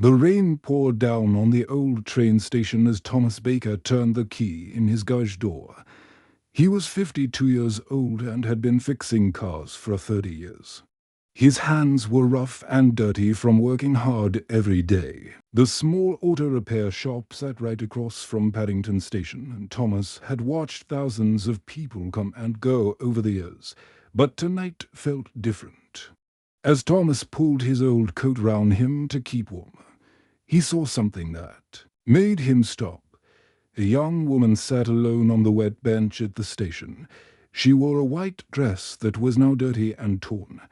The rain poured down on the old train station as Thomas Baker turned the key in his garage door. He was 52 years old and had been fixing cars for 30 years. His hands were rough and dirty from working hard every day. The small auto repair shop sat right across from Paddington Station, and Thomas had watched thousands of people come and go over the years, but tonight felt different. As Thomas pulled his old coat round him to keep warm, he saw something that made him stop. A young woman sat alone on the wet bench at the station. She wore a white dress that was now dirty and torn.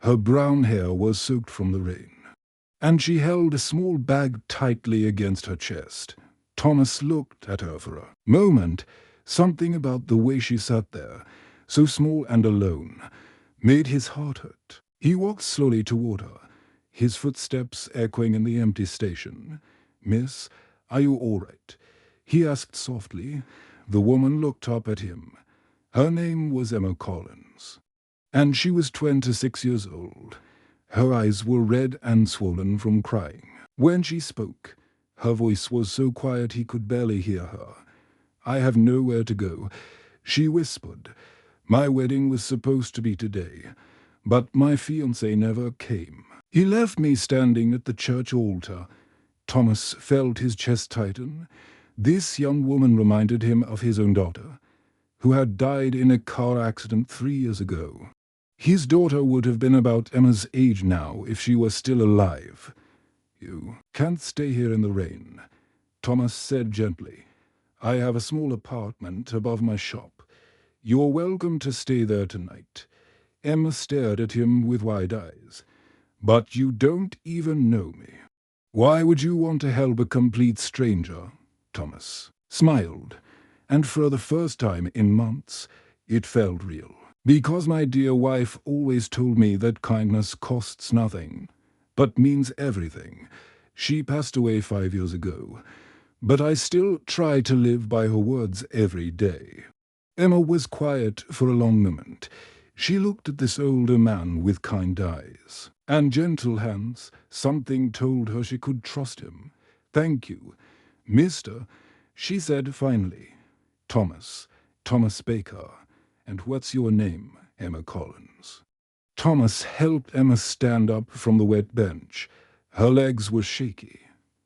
Her brown hair was soaked from the rain, and she held a small bag tightly against her chest. Thomas looked at her for a moment. Something about the way she sat there, so small and alone, made his heart hurt. He walked slowly toward her, his footsteps echoing in the empty station. "Miss, are you all right?" he asked softly. The woman looked up at him. Her name was Emma Collins, and she was 26 years old. Her eyes were red and swollen from crying. When she spoke, her voice was so quiet he could barely hear her. "I have nowhere to go," she whispered. "My wedding was supposed to be today, but my fiancé never came. He left me standing at the church altar." Thomas felt his chest tighten. This young woman reminded him of his own daughter, who had died in a car accident 3 years ago. His daughter would have been about Emma's age now if she were still alive. "You can't stay here in the rain," Thomas said gently. "I have a small apartment above my shop. You're welcome to stay there tonight." Emma stared at him with wide eyes. "But you don't even know me. Why would you want to help a complete stranger?" Thomas smiled, and for the first time in months, it felt real. "Because my dear wife always told me that kindness costs nothing, but means everything. She passed away 5 years ago, but I still try to live by her words every day." Emma was quiet for a long moment. She looked at this older man with kind eyes and gentle hands. Something told her she could trust him. "Thank you, Mister," she said finally. Thomas Baker. And what's your name?" "Emma Collins." Thomas helped Emma stand up from the wet bench. Her legs were shaky,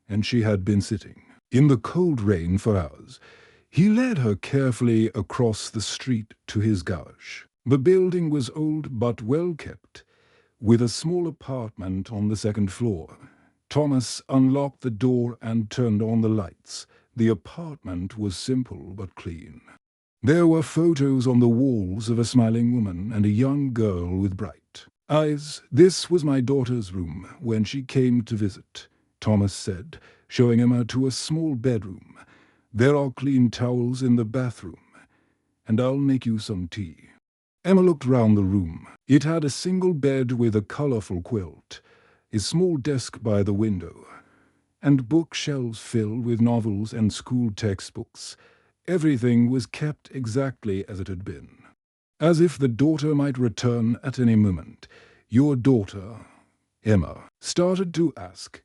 and she had been sitting in the cold rain for hours. He led her carefully across the street to his garage. The building was old but well kept, with a small apartment on the second floor. Thomas unlocked the door and turned on the lights. The apartment was simple but clean. There were photos on the walls of a smiling woman and a young girl with bright eyes. "This was my daughter's room when she came to visit," Thomas said, showing Emma to a small bedroom. "There are clean towels in the bathroom, and I'll make you some tea." Emma looked round the room. It had a single bed with a colorful quilt, a small desk by the window, and bookshelves filled with novels and school textbooks. Everything was kept exactly as it had been, as if the daughter might return at any moment. "Your daughter," Emma started to ask.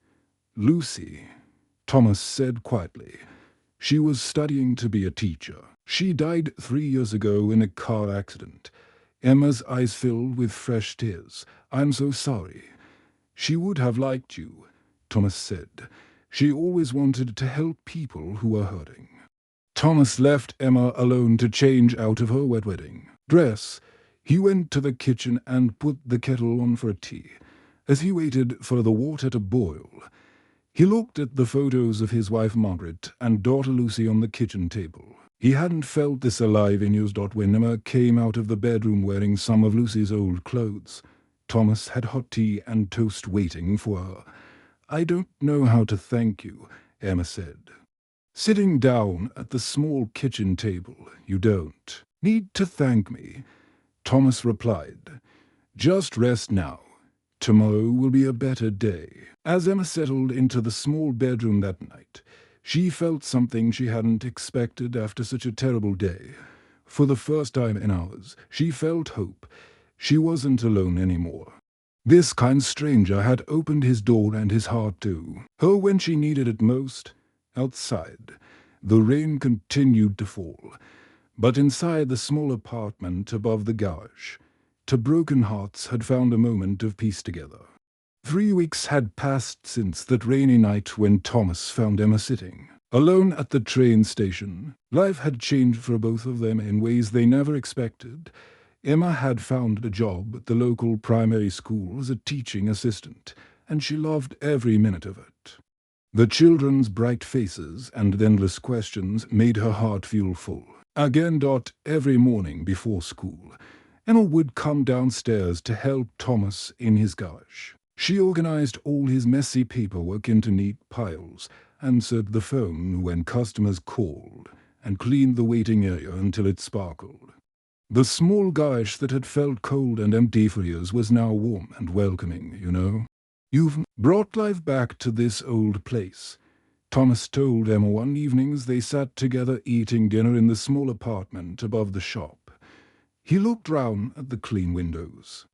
"Lucy," Thomas said quietly. "She was studying to be a teacher. She died 3 years ago in a car accident." Emma's eyes filled with fresh tears. "I'm so sorry. She would have liked you," Thomas said. "She always wanted to help people who were hurting." Thomas left Emma alone to change out of her wet wedding dress. He went to the kitchen and put the kettle on for tea. As he waited for the water to boil, he looked at the photos of his wife Margaret and daughter Lucy on the kitchen table. He hadn't felt this alive in years. When Emma came out of the bedroom wearing some of Lucy's old clothes, Thomas had hot tea and toast waiting for her. "I don't know how to thank you," Emma said, sitting down at the small kitchen table. "You don't need to thank me," Thomas replied. "Just rest now. Tomorrow will be a better day." As Emma settled into the small bedroom that night, she felt something she hadn't expected after such a terrible day. For the first time in hours, she felt hope. She wasn't alone anymore. This kind stranger had opened his door and his heart too. Oh, when she needed it most. Outside, the rain continued to fall, but inside the small apartment above the garage, two broken hearts had found a moment of peace together. 3 weeks had passed since that rainy night when Thomas found Emma sitting alone at the train station. Life had changed for both of them in ways they never expected. Emma had found a job at the local primary school as a teaching assistant, and she loved every minute of it. The children's bright faces and endless questions made her heart feel full. Again, every morning before school, Emma would come downstairs to help Thomas in his garage. She organized all his messy paperwork into neat piles, answered the phone when customers called, and cleaned the waiting area until it sparkled. The small garage that had felt cold and empty for years was now warm and welcoming, you know. You've brought life back to this old place, Thomas told Emma one evening as they sat together eating dinner in the small apartment above the shop. He looked round at the clean windows,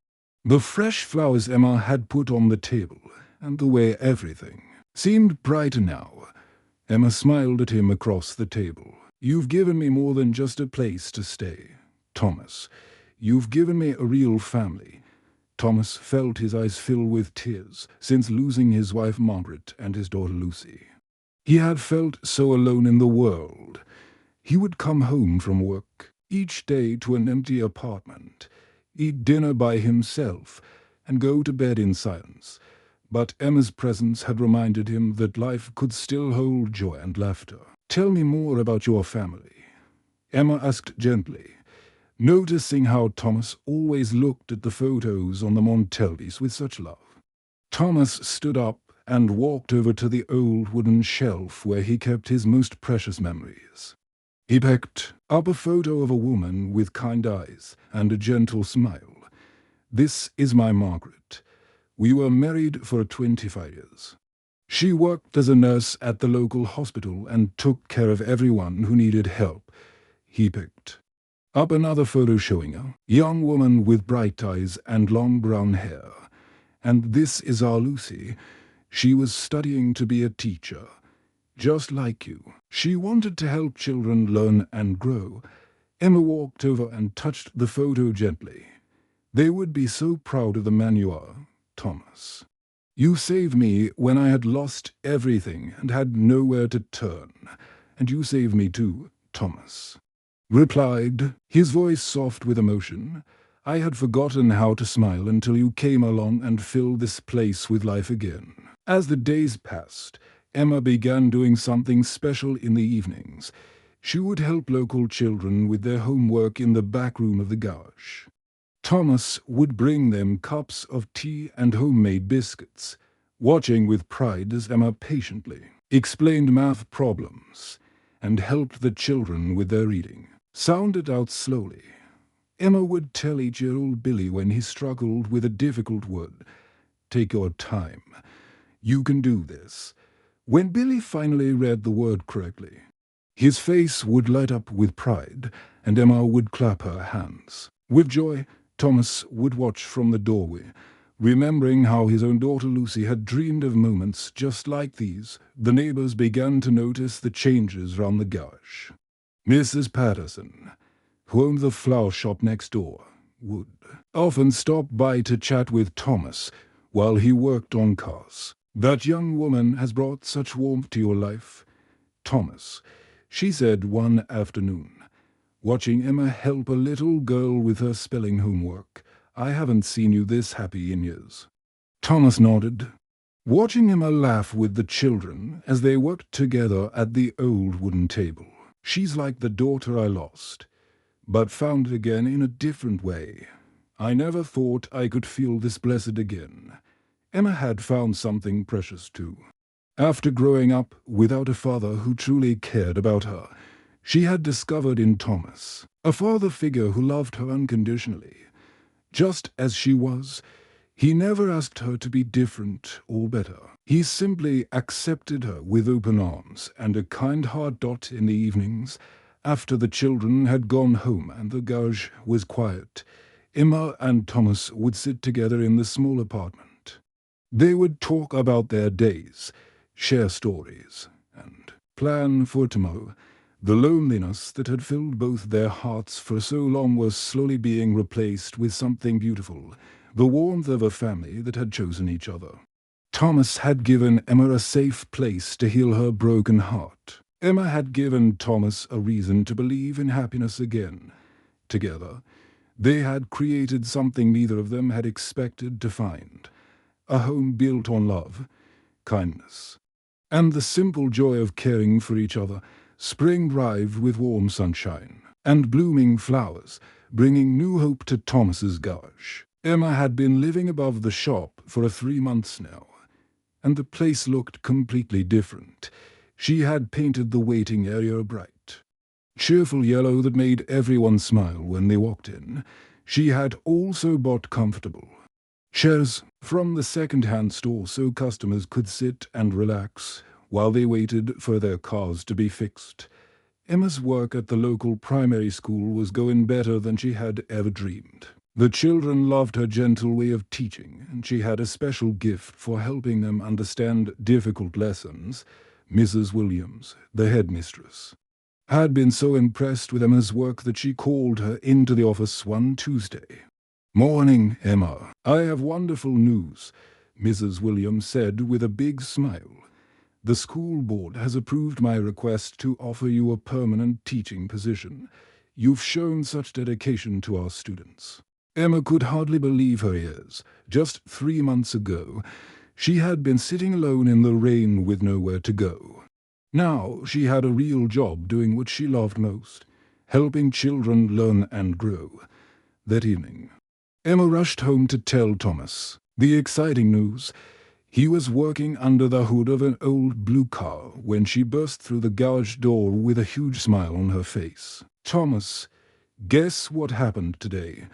the fresh flowers Emma had put on the table, and the way everything seemed brighter now. Emma smiled at him across the table. You've given me more than just a place to stay, Thomas. You've given me a real family. Thomas felt his eyes fill with tears since losing his wife Margaret and his daughter Lucy. He had felt so alone in the world. He would come home from work each day to an empty apartment, eat dinner by himself, and go to bed in silence. But Emma's presence had reminded him that life could still hold joy and laughter. Tell me more about your family, Emma asked gently, noticing how Thomas always looked at the photos on the mantelpiece with such love. Thomas stood up and walked over to the old wooden shelf where he kept his most precious memories. He picked up a photo of a woman with kind eyes and a gentle smile. This is my Margaret. We were married for 25 years. She worked as a nurse at the local hospital and took care of everyone who needed help. He picked up another photo showing a young woman with bright eyes and long brown hair. And this is our Lucy. She was studying to be a teacher. Just like you, she wanted to help children learn and grow. Emma walked over and touched the photo gently. They would be so proud of the man you are, Thomas. You saved me when I had lost everything and had nowhere to turn. And you saved me too, Thomas replied, his voice soft with emotion. I had forgotten how to smile until you came along and filled this place with life again. As the days passed, Emma began doing something special in the evenings. She would help local children with their homework in the back room of the garage. Thomas would bring them cups of tea and homemade biscuits, watching with pride as Emma patiently explained math problems and helped the children with their reading. Sounded out slowly. Emma would tell 8-year-old Billy when he struggled with a difficult word, take your time. You can do this. When Billy finally read the word correctly, his face would light up with pride, and Emma would clap her hands. With joy, Thomas would watch from the doorway, remembering how his own daughter Lucy had dreamed of moments just like these. The neighbors began to notice the changes round the garage. Mrs. Patterson, who owned the flower shop next door, would often stop by to chat with Thomas while he worked on cars. That young woman has brought such warmth to your life, Thomas, she said one afternoon, watching Emma help a little girl with her spelling homework. I haven't seen you this happy in years. Thomas nodded, watching Emma laugh with the children as they worked together at the old wooden table. She's like the daughter I lost, but found again in a different way. I never thought I could feel this blessed again. Emma had found something precious too. After growing up without a father who truly cared about her, she had discovered in Thomas a father figure who loved her unconditionally. Just as she was, he never asked her to be different or better. He simply accepted her with open arms and a kind heart. In the evenings, after the children had gone home and the garage was quiet, Emma and Thomas would sit together in the small apartment. They would talk about their days, share stories, and plan for tomorrow. The loneliness that had filled both their hearts for so long was slowly being replaced with something beautiful, the warmth of a family that had chosen each other. Thomas had given Emma a safe place to heal her broken heart. Emma had given Thomas a reason to believe in happiness again. Together, they had created something neither of them had expected to find. A home built on love, kindness, and the simple joy of caring for each other. Spring arrived with warm sunshine and blooming flowers, bringing new hope to Thomas's garage. Emma had been living above the shop for 3 months now, and the place looked completely different. She had painted the waiting area a bright, cheerful yellow that made everyone smile when they walked in. She had also bought comfortable chairs from the second-hand store so customers could sit and relax while they waited for their cars to be fixed. Emma's work at the local primary school was going better than she had ever dreamed. The children loved her gentle way of teaching, and she had a special gift for helping them understand difficult lessons. Mrs. Williams, the headmistress, had been so impressed with Emma's work that she called her into the office one Tuesday. "Morning, Emma. I have wonderful news," Mrs. Williams said with a big smile. "The school board has approved my request to offer you a permanent teaching position. You've shown such dedication to our students." Emma could hardly believe her ears. Just 3 months ago, she had been sitting alone in the rain with nowhere to go. Now she had a real job doing what she loved most, helping children learn and grow. That evening, Emma rushed home to tell Thomas the exciting news. He was working under the hood of an old blue car when she burst through the garage door with a huge smile on her face. "Thomas, guess what happened today?"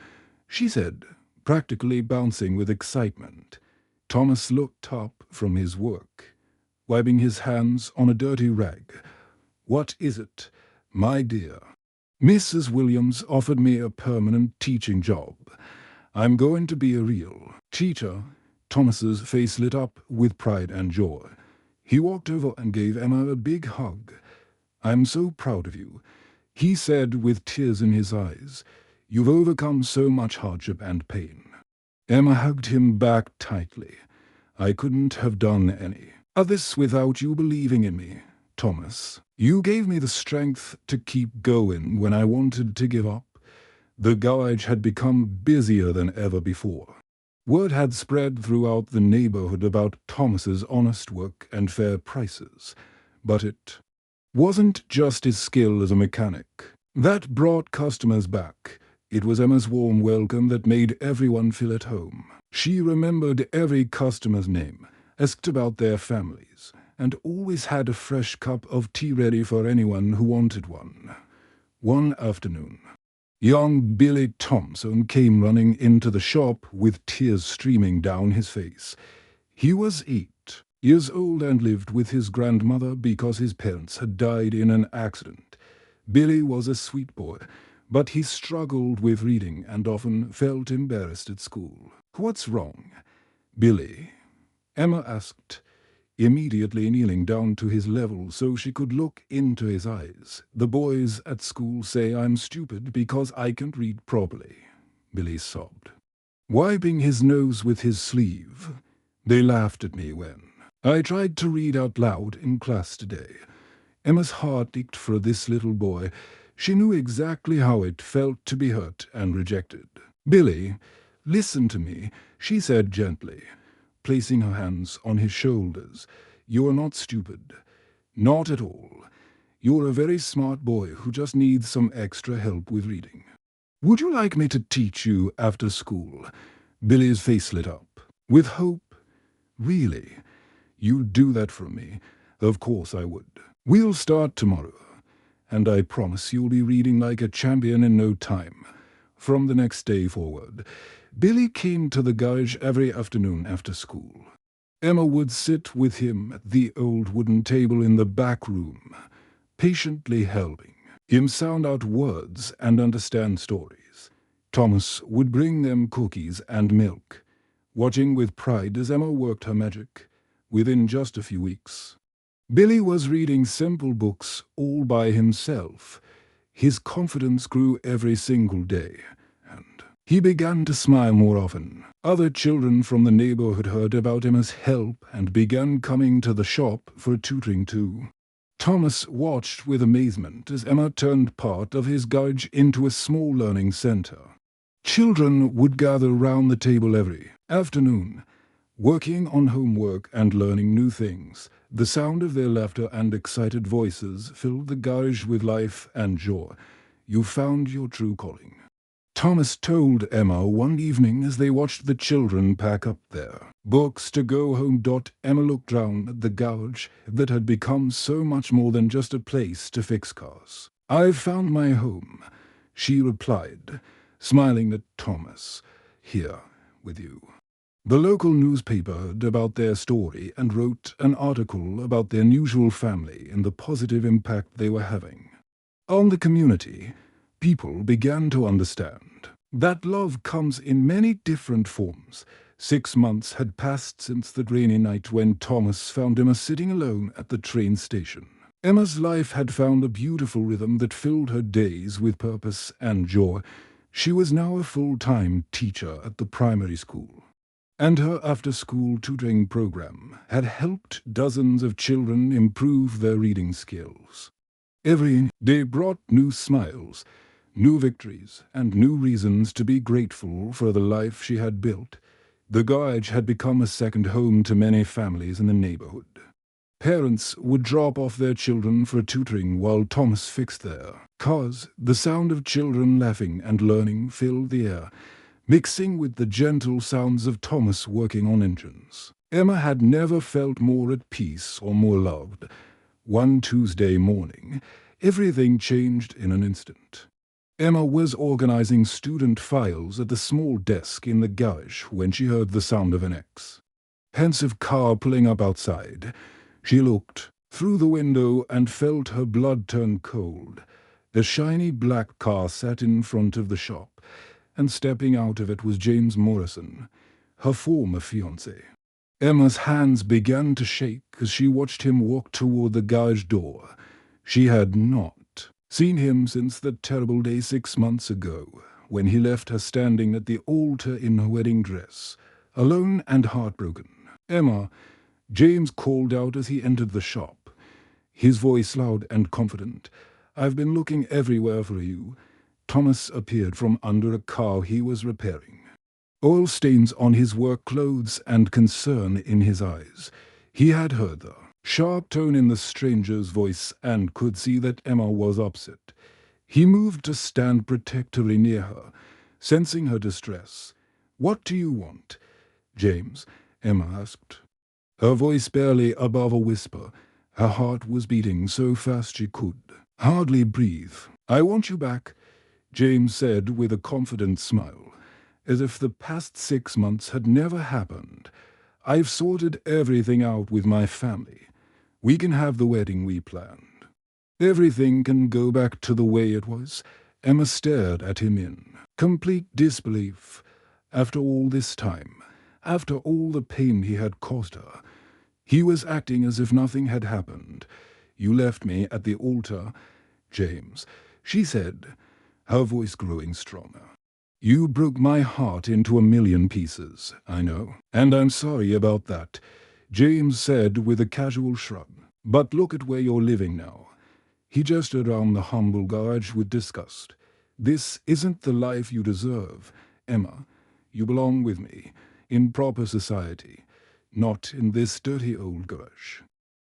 she said, practically bouncing with excitement. Thomas looked up from his work, wiping his hands on a dirty rag. "What is it, my dear?" "Mrs. Williams offered me a permanent teaching job. I'm going to be a real teacher." Thomas's face lit up with pride and joy. He walked over and gave Emma a big hug. "I'm so proud of you," he said with tears in his eyes. "You've overcome so much hardship and pain." Emma hugged him back tightly. "I couldn't have done any of this without you believing in me, Thomas. You gave me the strength to keep going when I wanted to give up." The garage had become busier than ever before. Word had spread throughout the neighborhood about Thomas's honest work and fair prices. But it wasn't just his skill as a mechanic that brought customers back. It was Emma's warm welcome that made everyone feel at home. She remembered every customer's name, asked about their families, and always had a fresh cup of tea ready for anyone who wanted one. One afternoon, young Billy Thompson came running into the shop with tears streaming down his face. He was 8 years old and lived with his grandmother because his parents had died in an accident. Billy was a sweet boy, but he struggled with reading and often felt embarrassed at school. "What's wrong, Billy?" Emma asked, immediately kneeling down to his level so she could look into his eyes. "The boys at school say I'm stupid because I can't read properly," Billy sobbed, wiping his nose with his sleeve. "They laughed at me when I tried to read out loud in class today." Emma's heart ached for this little boy. She knew exactly how it felt to be hurt and rejected. "Billy, listen to me," she said gently, placing her hands on his shoulders. "You are not stupid. Not at all. You're a very smart boy who just needs some extra help with reading. Would you like me to teach you after school?" Billy's face lit up with hope. "Really? You'd do that for me?" "Of course I would. We'll start tomorrow, and I promise you'll be reading like a champion in no time." From the next day forward, Billy came to the garage every afternoon after school. Emma would sit with him at the old wooden table in the back room, patiently helping him sound out words and understand stories. Thomas would bring them cookies and milk, watching with pride as Emma worked her magic. Within just a few weeks, Billy was reading simple books all by himself. His confidence grew every single day, and he began to smile more often. Other children from the neighborhood heard about Emma's help and began coming to the shop for tutoring too. Thomas watched with amazement as Emma turned part of his garage into a small learning center. Children would gather round the table every afternoon, working on homework and learning new things. The sound of their laughter and excited voices filled the garage with life and joy. You found your true calling, Thomas told Emma one evening as they watched the children pack up their books to go home. Emma looked round at the garage that had become so much more than just a place to fix cars. "I've found my home," she replied, smiling at Thomas. "Here with you." The local newspaper heard about their story and wrote an article about their unusual family and the positive impact they were having on the community. People began to understand that love comes in many different forms. 6 months had passed since that rainy night when Thomas found Emma sitting alone at the train station. Emma's life had found a beautiful rhythm that filled her days with purpose and joy. She was now a full-time teacher at the primary school, and her after-school tutoring program had helped dozens of children improve their reading skills. Every day brought new smiles, new victories, and new reasons to be grateful for the life she had built. The garage had become a second home to many families in the neighborhood. Parents would drop off their children for tutoring while Thomas fixed their cars. The sound of children laughing and learning filled the air, mixing with the gentle sounds of Thomas working on engines. Emma had never felt more at peace or more loved. One Tuesday morning, everything changed in an instant. Emma was organizing student files at the small desk in the garage when she heard the sound of an expensive car pulling up outside. She looked through the window and felt her blood turn cold. The shiny black car sat in front of the shop, and stepping out of it was James Morrison, her former fiancé. Emma's hands began to shake as she watched him walk toward the garage door. She had not seen him since that terrible day 6 months ago, when he left her standing at the altar in her wedding dress, alone and heartbroken. "Emma," James called out as he entered the shop, his voice loud and confident. "I've been looking everywhere for you." Thomas appeared from under a car he was repairing, oil stains on his work clothes and concern in his eyes. He had heard the sharp tone in the stranger's voice and could see that Emma was upset. He moved to stand protectively near her, sensing her distress. "What do you want, James?" Emma asked, her voice barely above a whisper. Her heart was beating so fast she could hardly breathe. "I want you back," James said with a confident smile, as if the past 6 months had never happened. "I've sorted everything out with my family. We can have the wedding we planned. Everything can go back to the way it was." Emma stared at him in complete disbelief. After all this time, after all the pain he had caused her, he was acting as if nothing had happened. "You left me at the altar, James," she said, her voice growing stronger. "You broke my heart into a million pieces, I know, and I'm sorry about that," James said with a casual shrug. "But look at where you're living now." He gestured around the humble garage with disgust. "This isn't the life you deserve, Emma. You belong with me, in proper society, not in this dirty old garage."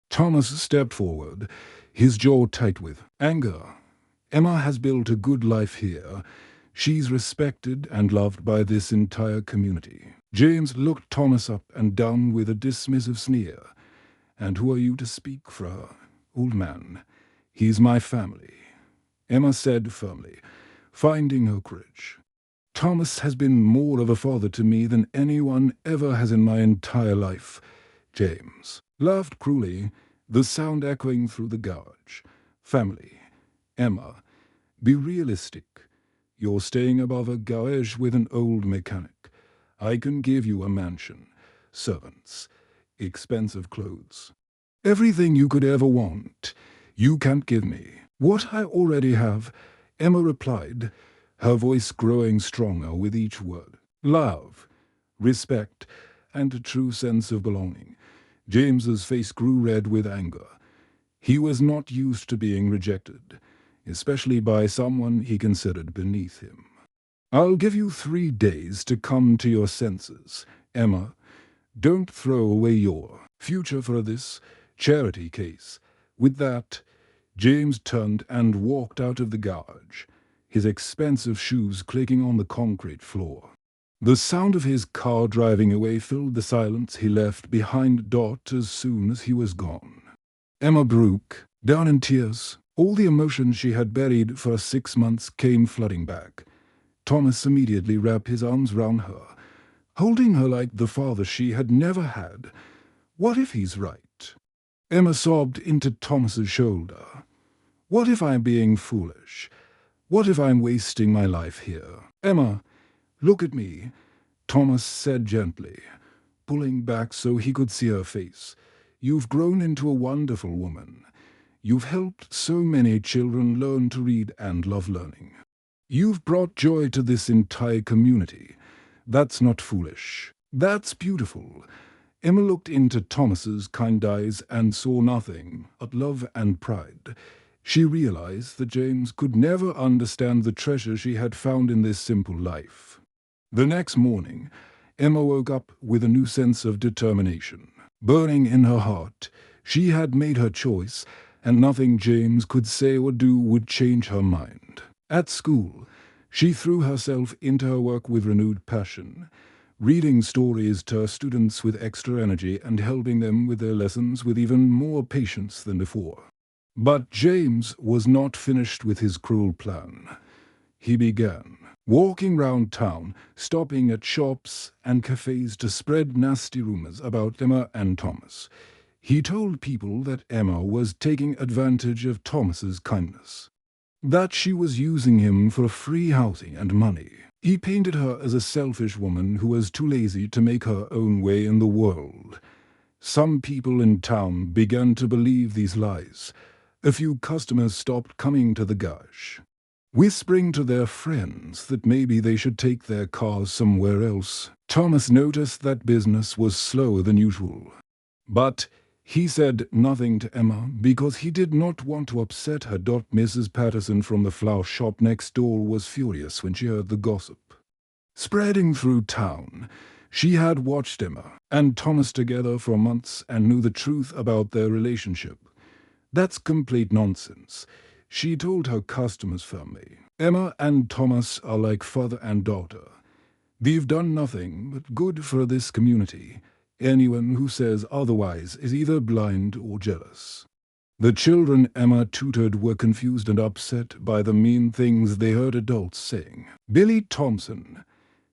Thomas stepped forward, his jaw tight with anger. "Emma has built a good life here. She's respected and loved by this entire community." James looked Thomas up and down with a dismissive sneer. "And who are you to speak for her, old man? He's my family," Emma said firmly, finding her courage. "Thomas has been more of a father to me than anyone ever has in my entire life." James laughed cruelly, the sound echoing through the garage. "Family, Emma, be realistic. You're staying above a garage with an old mechanic. I can give you a mansion, servants, expensive clothes. Everything you could ever want. You can't give me what I already have," Emma replied, her voice growing stronger with each word. Love, respect, and a true sense of belonging. James's face grew red with anger. He was not used to being rejected, especially by someone he considered beneath him. "I'll give you 3 days to come to your senses, Emma. Don't throw away your future for this charity case." With that, James turned and walked out of the garage, his expensive shoes clicking on the concrete floor. The sound of his car driving away filled the silence he left behind Dot as soon as he was gone. Emma broke down in tears. All the emotions she had buried for 6 months came flooding back. Thomas immediately wrapped his arms round her, holding her like the father she had never had. What if he's right? Emma sobbed into Thomas's shoulder. What if I'm being foolish? What if I'm wasting my life here? Emma, look at me, Thomas said gently, pulling back so he could see her face. You've grown into a wonderful woman. You've helped so many children learn to read and love learning. You've brought joy to this entire community. That's not foolish. That's beautiful. Emma looked into Thomas's kind eyes and saw nothing but love and pride. She realized that James could never understand the treasure she had found in this simple life. The next morning, Emma woke up with a new sense of determination. Burning in her heart, she had made her choice, and nothing James could say or do would change her mind. At school, she threw herself into her work with renewed passion, reading stories to her students with extra energy and helping them with their lessons with even more patience than before. But James was not finished with his cruel plan. He began walking round town, stopping at shops and cafes to spread nasty rumors about Emma and Thomas. He told people that Emma was taking advantage of Thomas's kindness, that she was using him for free housing and money. He painted her as a selfish woman who was too lazy to make her own way in the world. Some people in town began to believe these lies. A few customers stopped coming to the garage, whispering to their friends that maybe they should take their cars somewhere else. Thomas noticed that business was slower than usual, but he said nothing to Emma because he did not want to upset her. Mrs. Patterson from the flower shop next door was furious when she heard the gossip spreading through town. She had watched Emma and Thomas together for months and knew the truth about their relationship. That's complete nonsense, she told her customers firmly. Emma and Thomas are like father and daughter. They've done nothing but good for this community. Anyone who says otherwise is either blind or jealous. The children Emma tutored were confused and upset by the mean things they heard adults saying. Billy Thompson,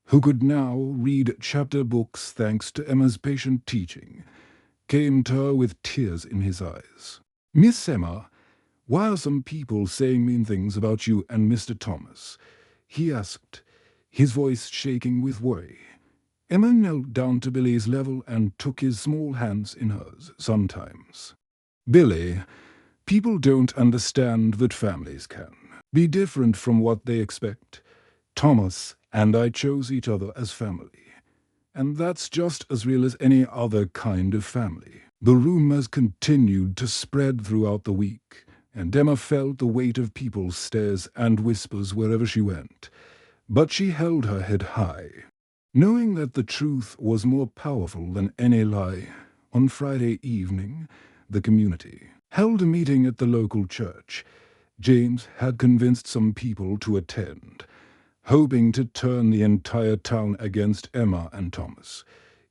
who could now read chapter books thanks to Emma's patient teaching, came to her with tears in his eyes. "Miss Emma, why are some people saying mean things about you and Mr. Thomas?" he asked, his voice shaking with worry. Emma knelt down to Billy's level and took his small hands in hers sometimes. "Billy, people don't understand that families can be different from what they expect. Thomas and I chose each other as family, and that's just as real as any other kind of family." The rumors continued to spread throughout the week, and Emma felt the weight of people's stares and whispers wherever she went. But she held her head high, knowing that the truth was more powerful than any lie. On Friday evening, the community held a meeting at the local church. James had convinced some people to attend, hoping to turn the entire town against Emma and Thomas.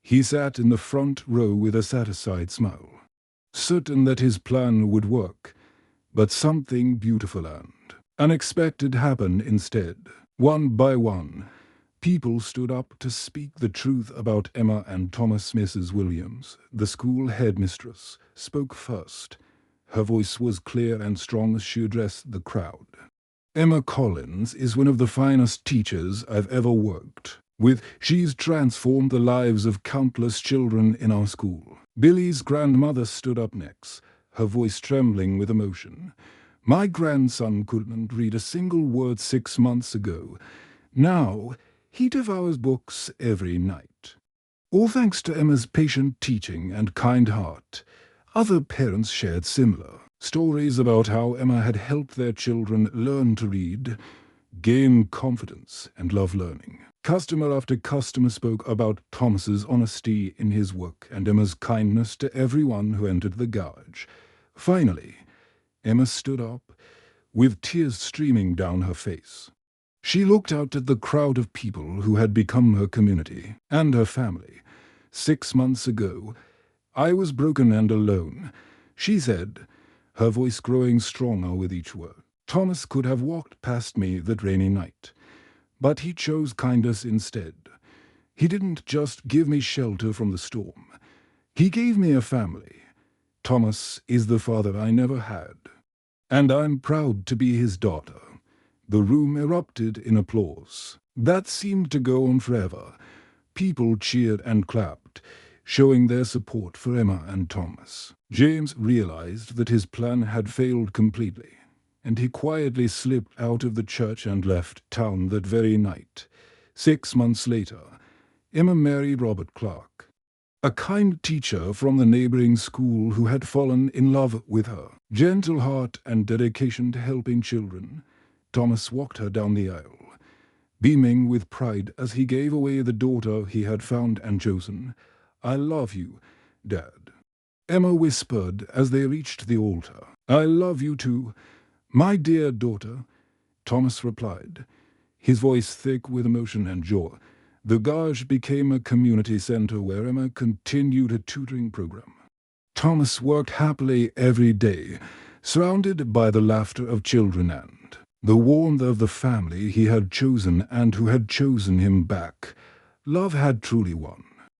He sat in the front row with a satisfied smile, certain that his plan would work. But something beautiful and unexpected happened instead. One by one, people stood up to speak the truth about Emma and Thomas. Mrs. Williams, the school headmistress, spoke first. Her voice was clear and strong as she addressed the crowd. Emma Collins is one of the finest teachers I've ever worked with. She's transformed the lives of countless children in our school. Billy's grandmother stood up next, her voice trembling with emotion. My grandson couldn't read a single word 6 months ago. Now, he devours books every night. All thanks to Emma's patient teaching and kind heart. Other parents shared similar stories about how Emma had helped their children learn to read, gain confidence, and love learning. Customer after customer spoke about Thomas's honesty in his work and Emma's kindness to everyone who entered the garage. Finally, Emma stood up, with tears streaming down her face. She looked out at the crowd of people who had become her community and her family. 6 months ago, I was broken and alone, she said, her voice growing stronger with each word. Thomas could have walked past me that rainy night, but he chose kindness instead. He didn't just give me shelter from the storm. He gave me a family. Thomas is the father I never had, and I'm proud to be his daughter. The room erupted in applause. That seemed to go on forever. People cheered and clapped, showing their support for Emma and Thomas. James realized that his plan had failed completely, and he quietly slipped out of the church and left town that very night. 6 months later, Emma married Robert Clark, a kind teacher from the neighboring school who had fallen in love with her. Gentle heart and dedication to helping children, Thomas walked her down the aisle, beaming with pride as he gave away the daughter he had found and chosen. I love you, Dad, Emma whispered as they reached the altar. I love you too, my dear daughter, Thomas replied, his voice thick with emotion and joy. The garage became a community center where Emma continued her tutoring program. Thomas worked happily every day, surrounded by the laughter of children and the warmth of the family he had chosen and who had chosen him back. Love had truly won.